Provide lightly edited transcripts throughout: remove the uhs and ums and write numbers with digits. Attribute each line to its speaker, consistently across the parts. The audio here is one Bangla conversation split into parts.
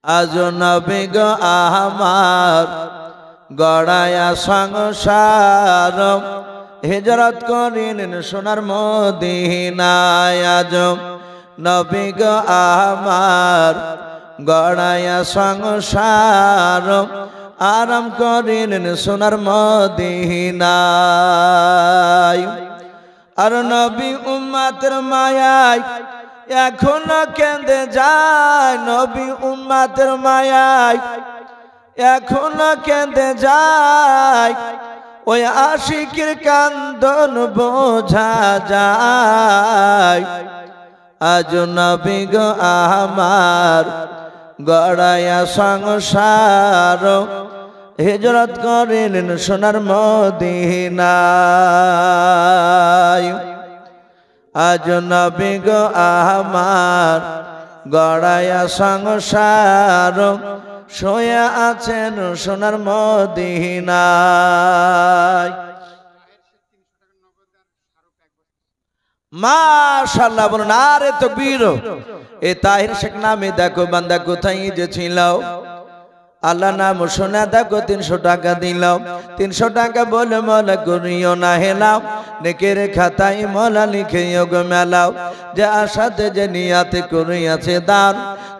Speaker 1: আজ নবী গো আমার গড়ায়া সংসার হিজরত করিলেন সোনার মদিনায়। আজ নবী গো আমার গড়ায়া সংসার আরাম করিলেন সোনার মদিনায়। আর নবী উম্মতের মায়ায় এখনো কেঁদে যায়, নবী উম্মতের মায়ায় এখনো কেঁদে যায়, ওই আশিকের কান্দন বোঝা যায়। আজ নবী গো আমার গড়ায়া সংসার হিজরত করিলেন সোনার মদিনায়। আজ নবী গো আমার গড়ায়া সংসার শুয়ে আছেন সোনার মদিনায়। মাশাআল্লাহ বলুন আরে তাকবীর। এ তাহির শেখ নামে দেখো বান্দা কোথায় যে ছিল, আল্লাহ নাম শোনা দেখো 300 টাকা দিলাম, 300 টাকা বলে মলা করিও না হেলাও, নেকের খাতায় মলা লিখে গো মেলাও, যে আশাতে যে নিয়াতে করিয়াছে দান,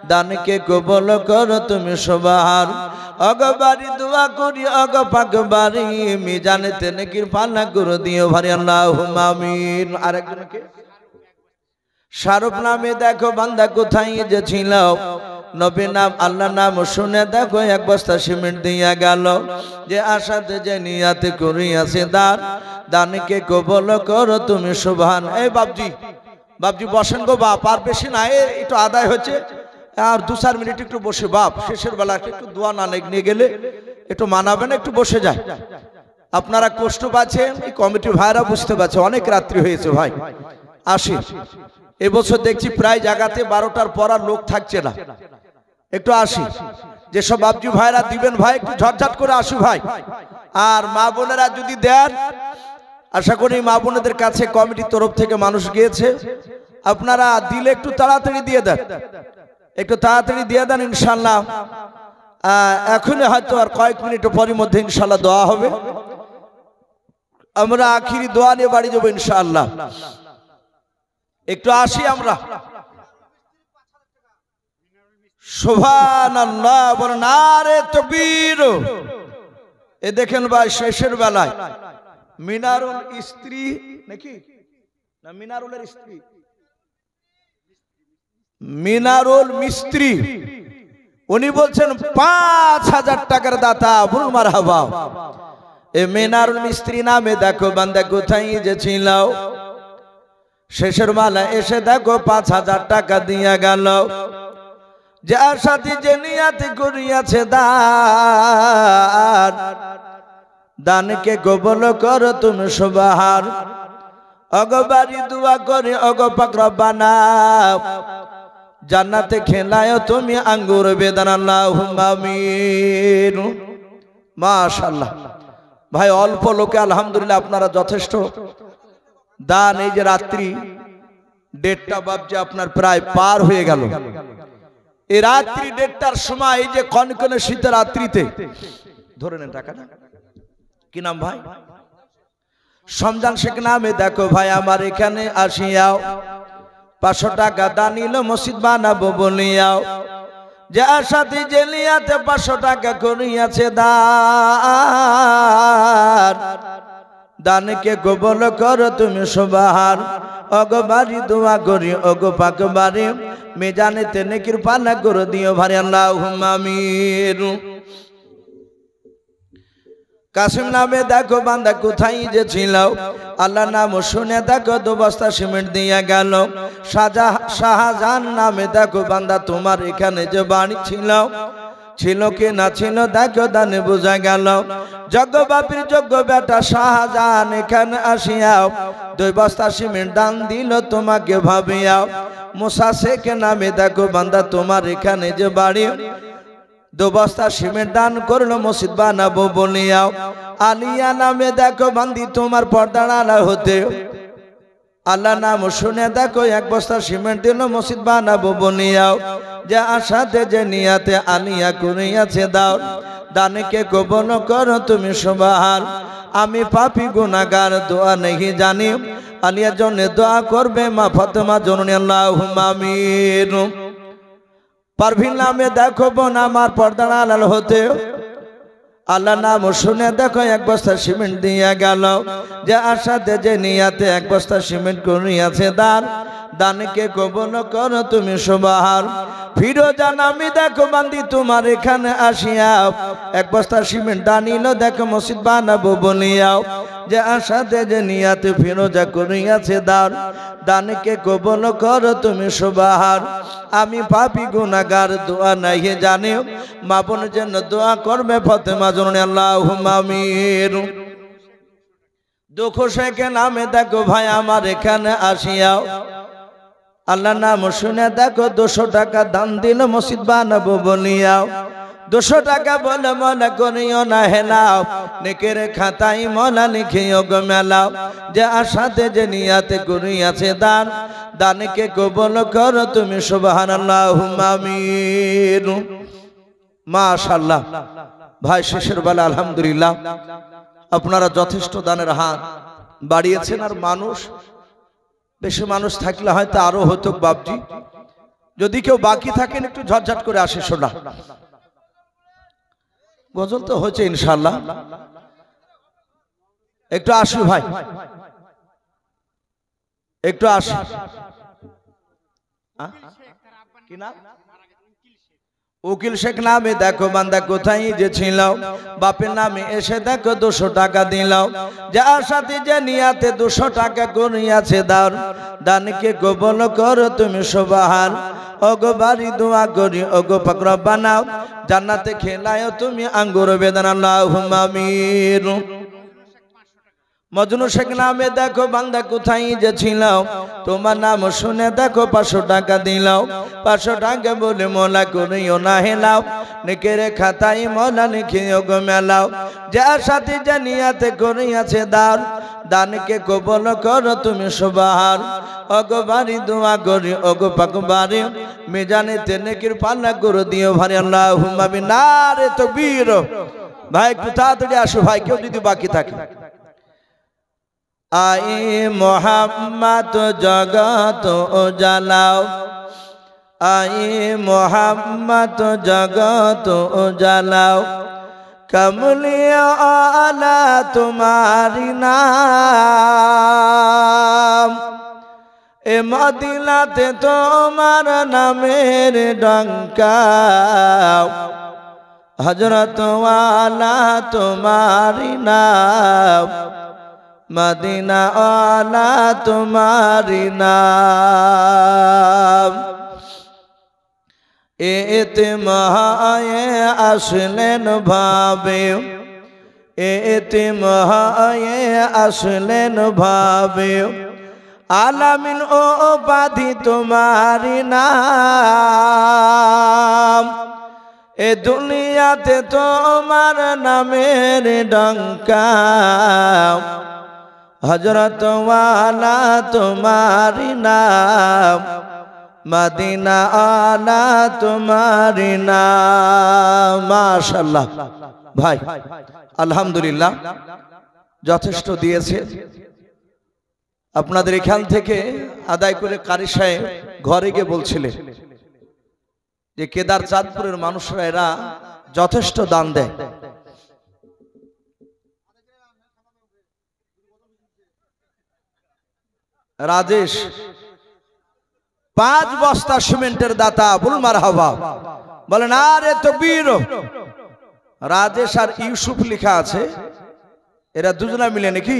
Speaker 1: দানকে কবুল করো তুমি সুবহান। অগবারি দোয়া করি অগ পাকবারি মিজানেতে নেকির পাল্লা করে দিও ভারি আল্লাহুম্মা আমিন। আরেকজনকে শারুফ নামে দেখো বান্দা কোথায় যে ছিল, নবী নাম আল্লাহ নাম শুনে দেখো 1 বস্তা সিমেন্ট দিয়া গেল, যে আশাতে যে নিয়াতে করিয়াছে দান, দানকে কবুল করো তুমি সুবহান। এই বাপজি বাপজি বসেন গো বাপ, আর বেশি না, একটু আদায় হচ্ছে, আর 2-4 মিনিট একটু বসে বাপ, শেষের বেলা একটু দোয়া না নিয়ে গেলে একটু মানাবেন, একটু বসে যায়। আপনারা কষ্ট পাচ্ছেন, এই কমিটি ভাইরা বুঝতে পারছে, অনেক রাত্রি হয়েছে ভাই। আসি এবছর দেখছি প্রায় জায়গাতে 12টার পর আর লোক থাকছে না, একটু আসি। যেসব বাপজি ভাইরা দিবেন ভাই একটু ঝটঝট করে আসি ভাই। আর মা বোনেরা যদি দেন, আশা করি মা বোনেদের কাছে কমিটির তরফ থেকে মানুষ গিয়েছে, আপনারা দিলে একটু তাড়াতাড়ি দিয়ে দেন, একটু তাড়াতাড়ি দিয়ে দেন ইনশাল্লাহ। এখনই হয়তো আর কয়েক মিনিট পরের মধ্যে ইনশাল্লাহ দোয়া হবে, আমরা আখিরি দোয়া নিয়ে বাড়ি যাবো ইনশাল্লাহ। একটু আসি আমরা। সুবহানাল্লাহ বলেন নারে তাকবীর। এ দেখেন ভাই শেষের বেলায় মিনারুল স্ত্রী নাকি না, মিনারুলের স্ত্রী মিনারুল মিস্ত্রি, উনি বলছেন 5000 টাকার দাতা, বলুন মারহাবা। এ মিনারুল মিস্ত্রি নামে দেখো বান্দা কোথায় যে ছিল, শেষের বেলা এসে দেখো 5000 টাকা দিয়া গেল, যার সাথে যে নিয়াতে করিয়াছে দান, দানকে কবুল করো তুমি সুবহান। অগবারি দোয়া করে অগ পাক রব্বানা, জান্নাতে খেলায় তুমি আঙ্গুর বেদান আল্লাহুম্মা আমিন। মাশাআল্লাহ ভাই, অল্প লোকে আলহামদুলিল্লাহ আপনারা যথেষ্ট দান। এই যে রাত্রি 1:30 বাজে আপনার প্রায় পার হয়ে গেল, এই রাত্রি 1:30টার সময় এই যে কনকনে শীতের রাত্রিতে ধরে নেন টাকাটা, কি নাম ভাই? সমজান শেখ নামে দেখো ভাই আমার এখানে আসিয়াও, 500 টাকা দানিল মসজিদ বানাবো বলিয়াও, যে আশাতে যে নিয়াতে 500 টাকা করিয়াছে দান, দানকে কবুল করো তুমি সুবহান। অগবারি দোয়া করি অগো পাকবারি মিজানেতে নেকির পাল্লা করে দিও ভারি আল্লাহুম্মা আমিন। কাসিম নামে দেখো বান্দা কোথায় যে ছিল, আল্লাহ নাম শুনে দেখো 2 বস্তা সিমেন্ট দিয়া গেল। শাহজাহান নামে দেখো বান্দা তোমার এখানে যে বাড়ি ছিল, ছিল কি না ছিল দেখো দানে বোঝা গেল। যজ্ঞ বাপির যোগ্য বেটা শাহজাহান এখানে আসিয়াও, 2 বস্তা সিমেন্ট দান দিল তোমাকে ভাবিয়াও। মুসা শেখ নামে দেখো বান্দা তোমার এখানে যে বাড়ি, 2 বস্তা সিমেন্ট দান করলো মসজিদ বানাবো বলিয়াও। আলিয়া নামে দেখো বান্দি তোমার পর্দার আড়াল হতে, আল্লাহ নাম শুনে দেখো এক বস্তা সিমেন্ট দিল মসজিদ বানাবো বনিয়াও যে আশাতে যে নিয়াতে আলিয়া করিয়াছে দাও দানকে কবুল করো তুমি সুবহান আমি পাপী গুনাহগার দোয়া नहीं জানি আলিয়ার জন্য দোয়া করবে মা ফাতেমা জননী আল্লাহুম্মা আমিন পারভিন নামে দেখো বোন আমার পর্দার আড়াল হতে আল্লাহ নাম শুনে দেখো এক বস্তা সিমেন্ট দিয়ে গেল যে আশাতে যে নিয়াতে এক বস্তা সিমেন্ট করিয়াছে দানকে কবুল করো তুমি সুবহান ফিরোজা নামি দেখো বান্দি তোমার এখানে আসিয়া এক বস্তা সিমেন্ট দানিল দেখো মসজিদ বানাবো বলিয়াও যে আশাতে যে নিয়াতে ফিরোজা করিয়াছে দানকে কবুল করো তুমি সুবহান আমি পাপী গুনাহগার দোয়া নাই জানি মা বোনের জন্য দোয়া করবে ফাতেমা জননী আল্লাহুম্মা আমিন দুঃখ শেখে নামে দেখো ভাই আমার এখানে আসিয়াও আল্লাহ নাম শুনে দেখো 200 টাকা দান দিল মসজিদ বানাবো বলিয়াও 200 টাকা বলে মনে করিও না হেলাও নেকের খাতায় মলা লিখিও গো মেলাও যে আশাতে যে নিয়াতে করিয়াছে দানকে কবুল করো তুমি সুবহানাল্লাহুম্মা আমিন মাশাআল্লাহ ভাই শেষের বেলা আলহামদুলিল্লাহ আপনারা যথেষ্ট দানের হাত বাড়িয়েছেন আর মানুষ বেশি মানুষ থাকলে হয়তো আরো হতো বাপজি যদি কেউ বাকি থাকেন একটু ঝটঝট করে আসে শোনা গজল তো হচ্ছে ইনশাআল্লাহ একটু আসি ভাই একটু আসি কি নাম উকিল শেখ নামে দেখো বান্দা কোথায় যে ছিল বাপের নামে এসে দেখো 200 টাকা দিল যার সাথে যে নিয়াতে 200 টাকা করিয়াছে দানকে কবুল করো তুমি সুবহান ওগো বাড়ি দোয়া করি ওগো পাক রব্বানা জান্নাতে খেলায়ো তুমি আঙ্গুর বেদানা আল্লাহুম্মা আমিন মজনু শেখ নামে দেখো বান্দা কোথায় যে ছিল তোমার নাম শুনে দেখো 500 টাকা দিল 500 টাকা বলে মোলা করিও না হেলাও নেকের খাতায় মোলা লিখিও গো মেলাও যার সাথে যে নিয়াতে করিয়াছে দানকে কবুল করো তুমি সুবহান ওগো বাড়ি দোয়া করি ওগো পাক বাড়ি মিজানেতে নেকির পাল্লা করে দিও ভাই আল্লাহুম্মা আমিন নারে তাকবীর ভাই একটু তাড়াতাড়ি আসো ভাই কেউ যদি বাকি থাকে আই মোহাম্মদ জগত উজালাও আই মোহাম্মদ জগত উজালাও কমলিয়া আলা তোমারি নাম এ মদিনাতে তোমার নামের ডঙ্কা হযরত ওয়ালা তোমারি নাম মদিনা আলা তোমারি নাম এতে মহায়ে আসলেন ভাবে এতে মহায়ে আসলেন ভাবে আলামিন ও বাধি তোমারি নাম এ দুনিয়াতে তোমার নামের ডঙ্কা হযরত ওয়ালা তোমারি নাম মদিনা আলা তোমারি নাম মাশাআল্লাহ ভাই আলহামদুলিল্লাহ যথেষ্ট দিয়েছে আপনাদের এখান থেকে আদায় করে কারি সাহেব ঘরে গিয়ে বলছিলেন যে কেদার চাঁদপুরের মানুষরা এরা যথেষ্ট দান দেয় রাজেশ 5 বস্তা সিমেন্টের দাতা বলুন মারহাবা বলেন আরে তাকবীর রাজেশ আর ইউসুফ লেখা আছে এরা দুজনা মিলে নাকি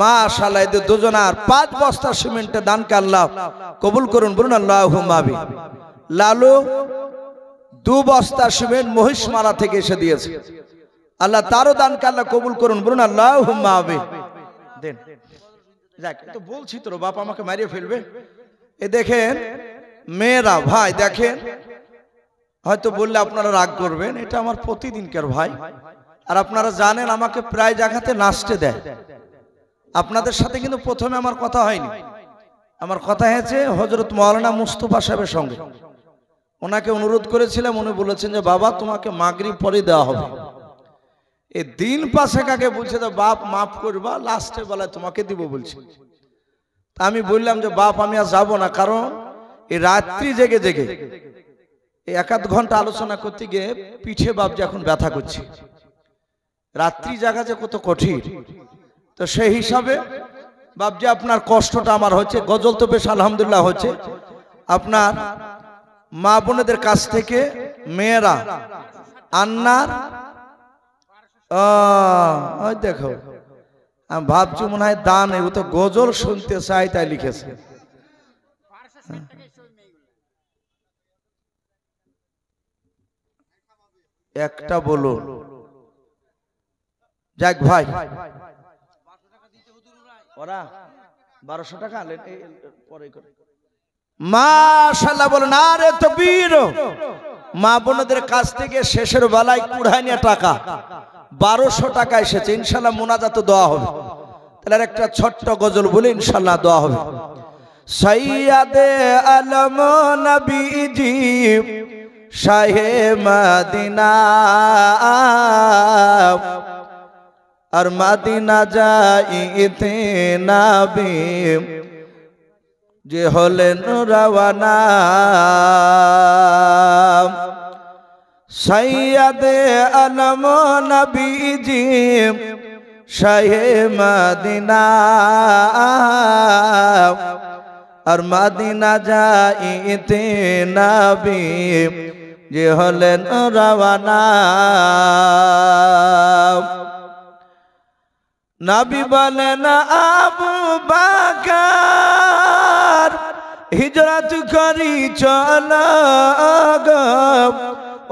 Speaker 1: মাশাআল্লাহ এদের দুজনার 5 বস্তা সিমেন্টের দানকে আল্লাহ কবুল করুন বলুন আল্লাহুম্মা আমিন লালু 2 বস্তা সিমেন্ট মহিষমারা থেকে এসে দিয়েছে আল্লাহ তারও দানকে আল্লাহ কবুল করুন বলুন আল্লাহুম্মা আমিন দেন যাক তো বলছি তোর বাপ আমাকে মারিয়ে ফেলবে এ দেখেন মেয়েরা ভাই দেখেন হয়তো বললে আপনারা রাগ করবেন এটা আমার প্রতিদিনকার ভাই আর আপনারা জানেন আমাকে প্রায় জায়গাতে নাচতে দেয় আপনাদের সাথে কিন্তু প্রথমে আমার কথা হয়নি আমার কথা হয়েছে হযরত মাওলানা মুস্তাফা সাহেবের সঙ্গে, ওনাকে অনুরোধ করেছিলাম, উনি বলেছেন যে বাবা তোমাকে মাগরিব পরে দেওয়া হবে। এই দিন পাশে কাকে বলছে তো বাপ মাফ করবা, লাস্টে বেলায় তোমাকে দিব বলছে। তা আমি বললাম যে বাপ আমি আর যাবো না, কারণ এই রাত্রি জেগে জেগে এই 1-1 ঘন্টা আলোচনা করতে গিয়ে পিঠে বাপ যে এখন ব্যথা করছে, রাত্রি জাগা যে কত কঠিন। তো সেই হিসাবে বাপ যে আপনার কষ্টটা আমার হচ্ছে, গজল তো বেশ আলহামদুলিল্লাহ হচ্ছে, আপনার মা বোনেদের কাছ থেকে মেয়েরা আন্নার ওই দেখো আমি ভাবছি মনে হয় দান, ও তো গজল শুনতে চাই তাই লিখেছে। একটা বলুন যাক ভাই, ওরা 1200 টাকা পরে করে মাশাআল্লাহ বলেন আরে তাকবীর। মা বোনদের কাছ থেকে শেষের বেলায় কুড়াইনিয়া টাকা 1200 টাকা এসেছে, ইনশাআল্লাহ মোনাজাত দোয়া হবে। তাহলে একটা ছোট্ট গজল বলে ইনশাআল্লাহ দোয়া হবে। সৈয়দে আলম নবীজি শাহে মদিনা আর মদিনা যাইতে নবী যে হলেন রওয়ানা। সৈয়দে আলম নবীজি শাহে মদিনা আর মদিনা যাইতে নবী যে হলেন রওয়ানা। নবী বলেন আবু বকর হিজরত করি চল গো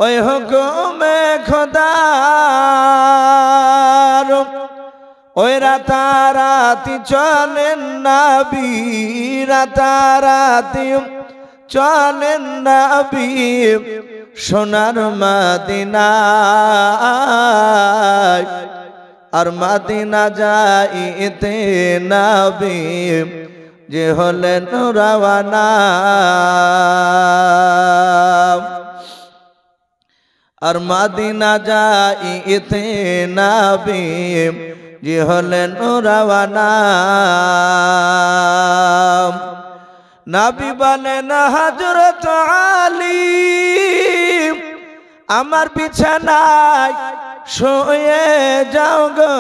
Speaker 1: ওই হুকুমে খোদার। ওই রাতারাতি চলেন নবী, রাতারাতি চলেন নবী সোনার মদিনায় আর মদিনা যাইতে নবী যে হলেন রওয়ানা। আর মদিনা যাইতে নবী যে হলেন রওয়ানা। নবী বলেন হযরত আলী আমার বিছানায় শুয়ে যাও গো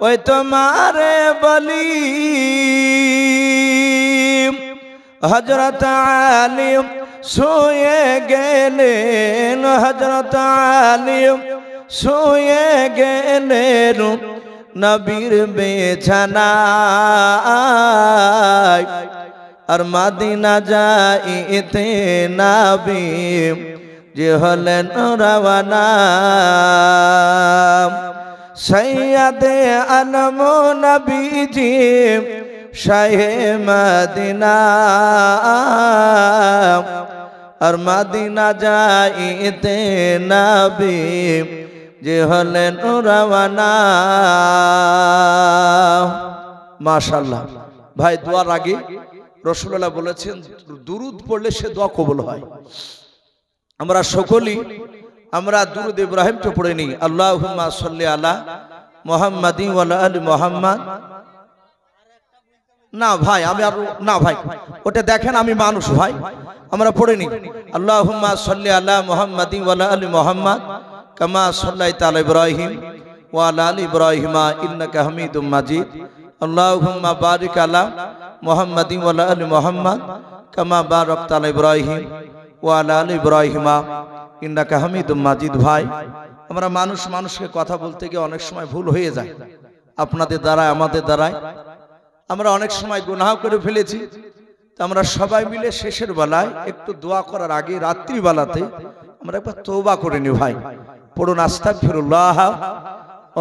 Speaker 1: ওই তোমারে বলি। হযরত আলী শুয়ে গেলেন, হযরত আলী শুয়ে গেলেন নবীর বিছানায় আর মদিনা যাইতে নবী যে হলেন রওয়ানা। সৈয়দে আলম নবীজি শাহে মদিনা আর মদিনা যাইতে নবী যে হলেন রওয়ানা। মাশাআল্লাহ ভাই, দোয়ার আগে রাসূলুল্লাহ বলেছেন দুরুদ পড়লে সে দোয়া কবুল হয়। আমরা সকলেই আমরা দুরুদ ইব্রাহিমকে পড়ে নিই, আল্লাহুম্মা সাল্লি আলা মুহাম্মাদিন ওয়া আলা আলি মুহাম্মাদ। না ভাই আমি আর না ভাই, ওটা দেখেন আমি মানুষ ভাই, আমরা পড়ে নিই আল্লাহুম্মা সাল্লি আলা মুহাম্মাদিন ওয়া আলা আলি মুহাম্মাদ কামা সাল্লাইতা আলা ইব্রাহিম ওয়া আলা আলি ইব্রাহিম ইন্নাকা হামিদুম মাজিদ। আল্লাহুম্মা বারিক আলা মুহাম্মাদিন ওয়া আলা আলি মুহাম্মাদ কামা বারাকতা আলা ইব্রাহিম ওয়া আলা আলি ইব্রাহিম ইন্নাকা হামিদুম মাজিদ। ভাই আমরা মানুষ মানুষকে কথা বলতে গিয়ে অনেক সময় ভুল হয়ে যায়, আপনাদের দ্বারায় আমাদের দ্বারায় আমরা অনেক সময় গুনাহ করে ফেলেছি। তো আমরা সবাই মিলে শেষের বেলায় একটু দোয়া করার আগে রাত্রি বেলাতে আমরা একবার তওবা করে নিই ভাই। পড়ুন আস্তাগফিরুল্লাহ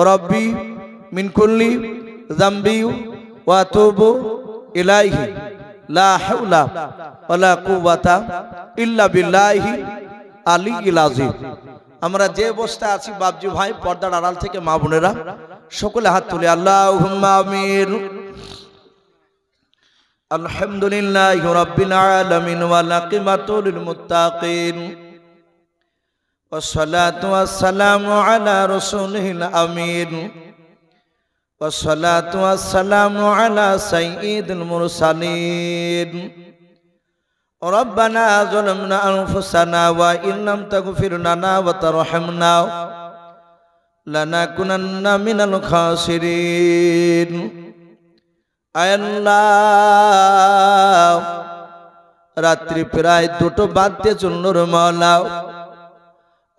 Speaker 1: রাব্বি মিন কুল্লি যামবি ওয়া আতুবু ইলাইহি লা হাওলা ওয়ালা কুওয়াতা ইল্লা বিল্লাহি আলিয়্যিল আযীম। আমরা যে অবস্থায় আছি বাবজি ভাই, পর্দার আড়াল থেকে মা বোনেরা সকলে হাত তুলে আল্লাহুম্মা আমিন। আলহামদুলিল্লাহি রাব্বিল আলামিন ওয়াল আকিবাতু লিল মুত্তাকিন ওয়াসসালাতু ওয়াসসালামু আলা রাসূলিল আমিন ওয়াসসালাতু ওয়াসসালামু আলা সাইয়্যিদিল মুরসালিন রব্বানা যালামনা আনফুসানা ওয়া ইন লাম তাগফির লানা ওয়া তারহামনা লানাকুনান্না মিনাল খাসিরিন। আয় আল্লাহ, রাত্রি প্রায় 2টো বাজতে চলল রে মাওলা।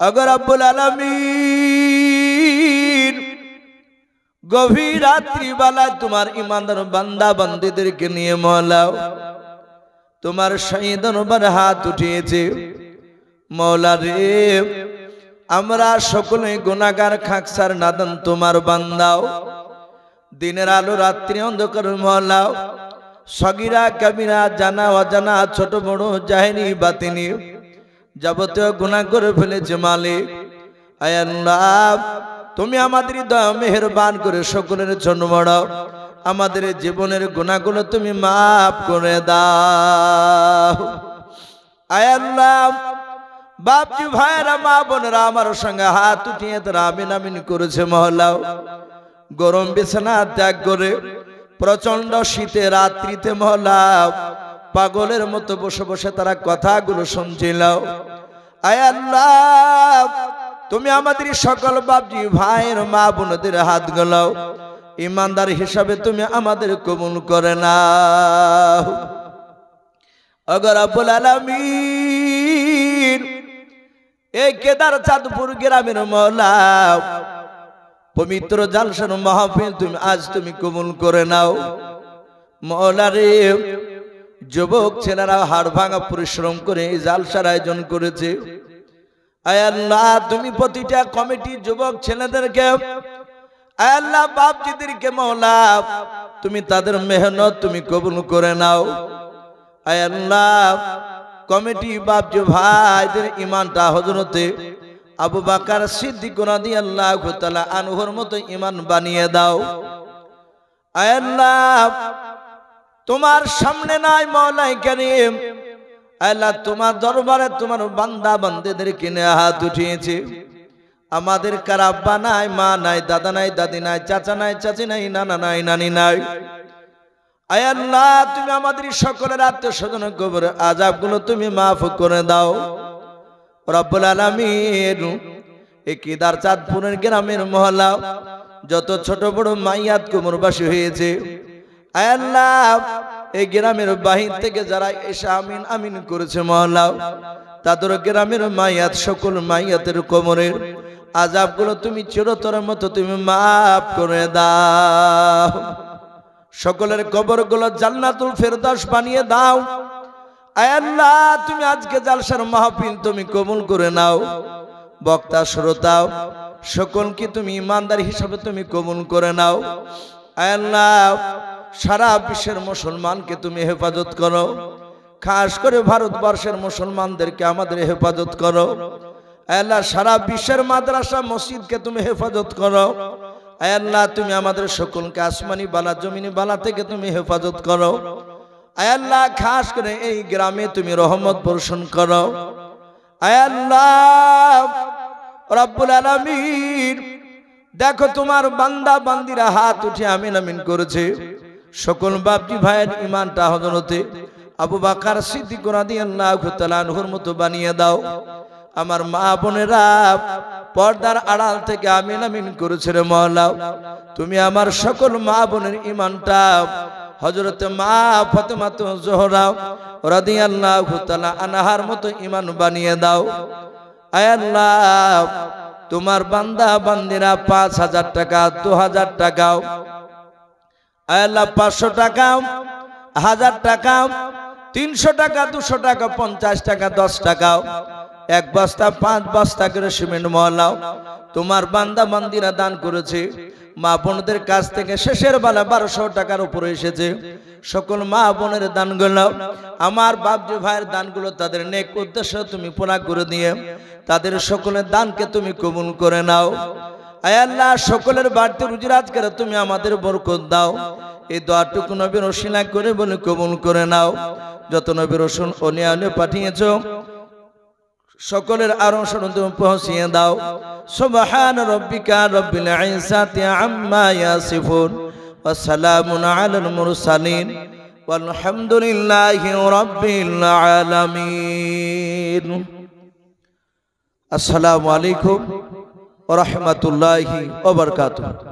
Speaker 1: আগর রব্বুল আলামিন গভীর রাত্রি বেলায় তোমার ইমানদার বান্দা বান্দীদেরকে নিয়ে মাওলা তোমার শাহী দরবারে হাত উঠিয়েছে। মাওলা রে, আমরা সকলে গুনাহগার খাকসার নাদান তোমার বান্দাও। দিনের আলো রাত্রি অন্ধকার মাওলা, সগীরা কবিরা জানা অজানা ছোট বড় জাহেরি বাতিনি যাবতীয় গুনাহ করে ফেলেছে মালিক। আয় আল্লাহ, তুমি আমাদের দয়া মেহেরবান করে সকলের জন্য বড় আমাদের জীবনের গুনাহগুলো তুমি মাফ করে দাও। আয় আল্লাহ, বাপজি ভাইরা মা বোনেরা আমার সঙ্গে হাত উঠিয়ে তারা আমিন আমিন করেছে মহল্লা। গরম বিছানা ত্যাগ করে প্রচন্ড শীতে রাত্রিতে মহল্লা পাগলের মতো বসে বসে তারা কথাগুলো শুনছিল। আয় আল্লাহ, তুমি আমাদের সকল বাপজি ভাইয়ের মা বোনদের হাত গলাও ইমানদার হিসাবে তুমি আমাদের কবুল করে নাও। আগর রব্বুল আলামিন এই কেদার চাঁদপুর গ্রামের মাওলা পবিত্র জালসার মাহফিল তুমি আজ তুমি কবুল করে নাও। মাওলা রে, যুবক ছেলেরা হাড় ভাঙা পরিশ্রম করে এই জালসার আয়োজন করেছে। আয় আল্লাহ, তুমি প্রতিটা কমিটি যুবক ছেলেদেরকে আয় আল্লাহ বাপজিদেরকে মাওলা তুমি তাদের মেহনত তুমি কবুল করে নাও। আয় আল্লাহ, কমিটি বাপজি ভাইদের ইমানটা হযরতে আবু বকর সিদ্দিক রাদিয়াল্লাহু তাআলা আনহুর মতো ইমান বানিয়ে দাও। আয় আল্লাহ, তোমার সামনে নাই মাওলাই কারীম, আল্লাহ তোমার দরবারে তোমার বান্দা বান্দীদেরকে নিয়ে হাত উঠিয়েছে। আমাদের কার আব্বা নাই, মা নাই, দাদা নাই, দাদি নাই, চাচা নাই, চাচি নাই, নানা নাই, নানি নাই। আয় আল্লাহ, তুমি আমাদের সকলের আত্মীয় স্বজন কবর আযাবগুলো তুমি মাফ করে দাও। রব্বুল আলামিন এই কেদার চাঁদপুরের গ্রামের মহল্লা যত ছোট বড় মাইয়াত কবরবাসী হয়েছে, আয় আল্লাহ এই গ্রামের বাহির থেকে যারা এসে আমিন আমিন করেছে মহল্লা তাদের গ্রামের মাইয়াত সকল মাইয়াতের কবরের আযাবগুলো তুমি চিরতরের মতো তুমি মাফ করে দাও। সকলের কবরগুলো জান্নাতুল ফেরদাউস বানিয়ে দাও। আয় আল্লাহ, তুমি আজকে জালসার মাহফিল তুমি কবুল করে নাও। বক্তা শ্রোতা সকলকে তুমি ইমানদার হিসাবে তুমি কবুল করে নাও। আয় আল্লাহ, সারা বিশ্বের মুসলমানকে তুমি হেফাজত করো, খাস করে ভারতবর্ষের মুসলমানদেরকে আমাদের হেফাজত করো। আয় আল্লাহ, সারা বিশ্বের মাদ্রাসা মসজিদকে তুমি হেফাজত করো। আয় আল্লাহ, তুমি আমাদের সকলকে আসমানি বালা জমিনি বালা থেকে তুমি হেফাজত করো। আয় আল্লাহ, খাস করে এই গ্রামে তুমি রহমত বর্ষণ করো। আয় আল্লাহ রব্বুল আলামিন, দেখো তোমার বান্দা বান্দিরা হাত উঠে আমিন আমিন করেছে। সকল বাপজি ভাইয়ের ইমানটা হযরতে আবু বকর সিদ্দিক রাদিয়াল্লাহু তাআলা আনহুর মতো বানিয়ে দাও। আমার মা বোনেরা পর্দার আড়াল থেকে আমিন আমিন করেছে রে মাওলা, তুমি আমার সকল মা বোনের ইমানটা হযরতে মা ফাতেমা জোহরা রাদিয়াল্লাহু তাআলা আনহার মতো ইমান বানিয়ে দাও। আয় আল্লাহ, তোমার বান্দা বান্দিরা 5000 টাকা 2000 টাকা আয় আল্লাহ 500 টাকা 1000 টাকা 300 টাকা 200 টাকা 50 টাকা 10 টাকা 1 বস্তা 5 বস্তা করে সিমেন্ট মহলাও তোমার বান্দা বান্দিরা দান করেছে। মা বোনদের কাছ থেকে শেষের বেলা 1200 টাকার উপরে এসেছে। সকল মা বোনের দানগুলো আমার বাপজি ভাইয়ের দানগুলো তাদের নেক উদ্দেশ্য তুমি পুরা করে দিয়ে তাদের সকলের দানকে তুমি কবুল করে নাও। আয় আল্লাহ, সকলের বাড়তি রুজি রাজগারে তুমি আমাদের বরকত দাও। এই দোয়াটুকু নবীর ওসিলা করে বলে কবুল করে নাও। যত নবীর রসুল অনিয়ানে পাঠিয়েছ সকলের আরশে তুমি পৌঁছিয়ে দাও। সুবহান রাব্বিকা রাব্বিল ইজ্জাতি আম্মা ইয়াসিফুন ওয়া সালামুন আলাল মুরসালিন walhamdulillahi rabbil alamin। আসসালামু আলাইকুম ওয়া রাহমাতুল্লাহি ওয়া বারাকাতুহু।